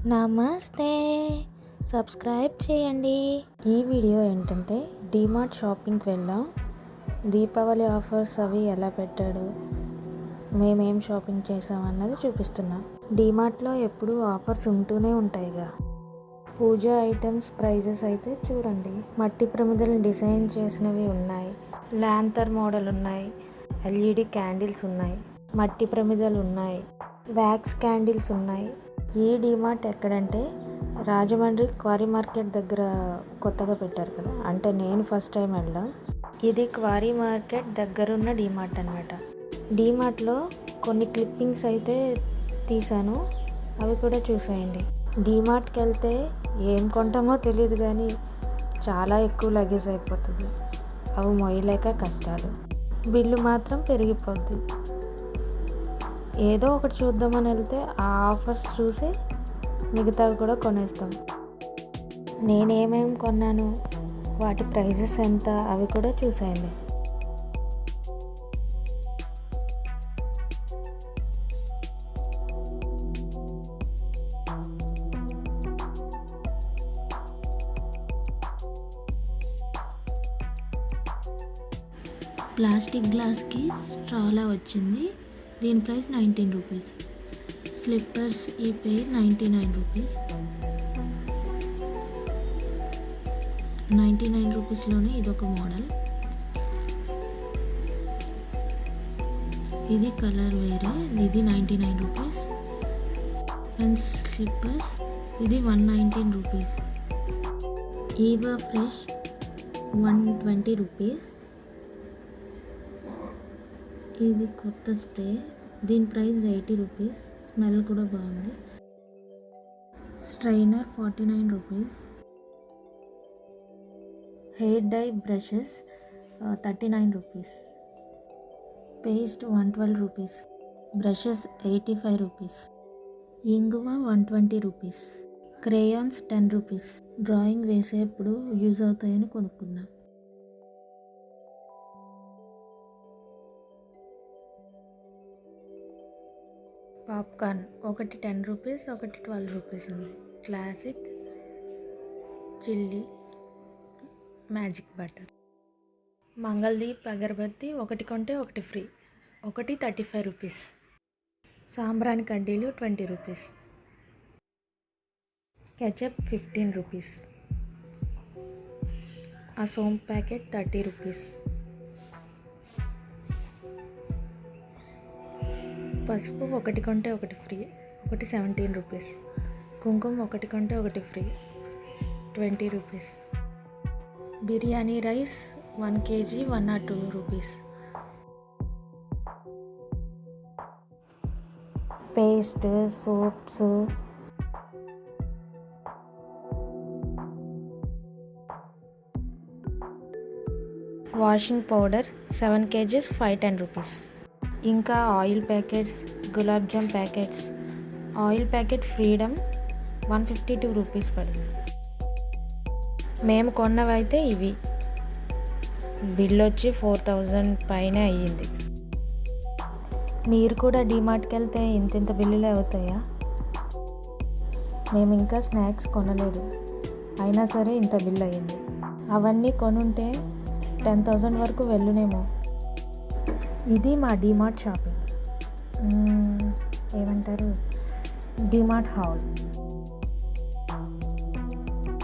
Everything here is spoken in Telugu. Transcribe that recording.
నమస్తే, సబ్స్క్రైబ్ చేయండి. ఈ వీడియో ఏంటంటే డీమార్ట్ షాపింగ్కి వెళ్ళాం. దీపావళి ఆఫర్స్ అవి ఎలా పెట్టాడు, మేమేం షాపింగ్ చేసాం అన్నది చూపిస్తున్నాం. డీమార్ట్లో ఎప్పుడూ ఆఫర్స్ ఉంటూనే ఉంటాయిగా. పూజ ఐటమ్స్ ప్రైజెస్ అయితే చూడండి. మట్టి ప్రమిదలు డిజైన్ చేసినవి ఉన్నాయి, ల్యాంతర్ మోడల్ ఉన్నాయి, ఎల్ఈడి క్యాండిల్స్ ఉన్నాయి, మట్టి ప్రమిదలు ఉన్నాయి, వ్యాక్స్ క్యాండిల్స్ ఉన్నాయి. ఈ డీమార్ట్ ఎక్కడంటే రాజమండ్రి క్వారీ మార్కెట్ దగ్గర కొత్తగా పెట్టారు కదా, అంటే నేను ఫస్ట్ టైం వెళ్ళాం. ఇది క్వారీ మార్కెట్ దగ్గరున్న డీమార్ట్ అనమాట. డీమార్ట్లో కొన్ని క్లిప్పింగ్స్ అయితే తీసాను, అవి కూడా చూసేయండి. డీమార్ట్కి వెళ్తే ఏం కొంటామో తెలియదు కానీ చాలా ఎక్కువ లగేజ్ అయిపోతుంది. అవి మొయ్యలేక కష్టాలు, బిల్లు మాత్రం పెరిగిపోద్ది. ఏదో ఒకటి చూద్దామని వెళ్తే ఆ ఆఫర్స్ చూసి మిగతావి కూడా కొనేస్తాం. నేనేమేమి కొన్నాను, వాటి ప్రైజెస్ ఎంత, అవి కూడా చూసేయండి. ప్లాస్టిక్ గ్లాస్కి స్ట్రాలా వచ్చింది. దీని ప్రైస్ 19 రూపీస్. స్లిప్పర్స్ ఈ పేర్ 99 రూపీస్. 99 రూపీస్లోనే ఇదొక మోడల్. ఇది కలర్ వేరే, ఇది 99 రూపీస్. పెన్స్ స్లిప్పర్స్ ఇది 119 రూపీస్. Eva fresh 120 rupees. ఇది కొత్త స్ప్రే, దీని ప్రైస్ 80 రూపీస్. స్మెల్ కూడా బాగుంది. Strainer 49 rupees. Hair dye brushes 39 rupees. Paste 112 rupees. Brushes 85 rupees. ఇంగువ 120 రూపీస్. Crayons 10 rupees. డ్రాయింగ్ వేసేప్పుడు యూజ్ అవుతాయని కొనుక్కున్నా. పాప్కార్న్ ఒకటి 10 రూపీస్, ఒకటి 12 రూపీస్ ఉంది. Classic, chilli, magic butter. Mangaldeep అగరబత్తి ఒకటి కొంటే ఒకటి ఫ్రీ, ఒకటి 35 రూపీస్. సాంబ్రాణి కడ్డీలు 20 రూపీస్. Ketchup 15 rupees. ఆ సోంపు ప్యాకెట్ 30 రూపీస్. పసుపు ఒకటి కొంటే ఒకటి ఫ్రీ, ఒకటి 17 రూపీస్. కుంకుమ ఒకటి కొంటే ఒకటి free, 20 rupees. Biryani rice 1 kg 102 rupees. Paste, soaps, washing powder 7 kg 510 rupees. ఇంకా oil packets, gulab jamun packets. Oil packet Freedom 152 rupees పడింది. మేము కొన్నవైతే ఇవి. బిల్ వచ్చి 4000 పైన అయ్యింది. మీరు కూడా డీమార్ట్కి వెళ్తే ఇంత బిల్లులే అవుతాయా? మేము ఇంకా స్నాక్స్ కొనలేదు, అయినా సరే ఇంత బిల్ అయ్యింది. అవన్నీ కొనుంటే 10,000 వరకు వెళ్ళునేమో. ఇది మా డీమార్ట్ షాపింగ్, ఏమంటారు, డీమార్ట్ హాల్.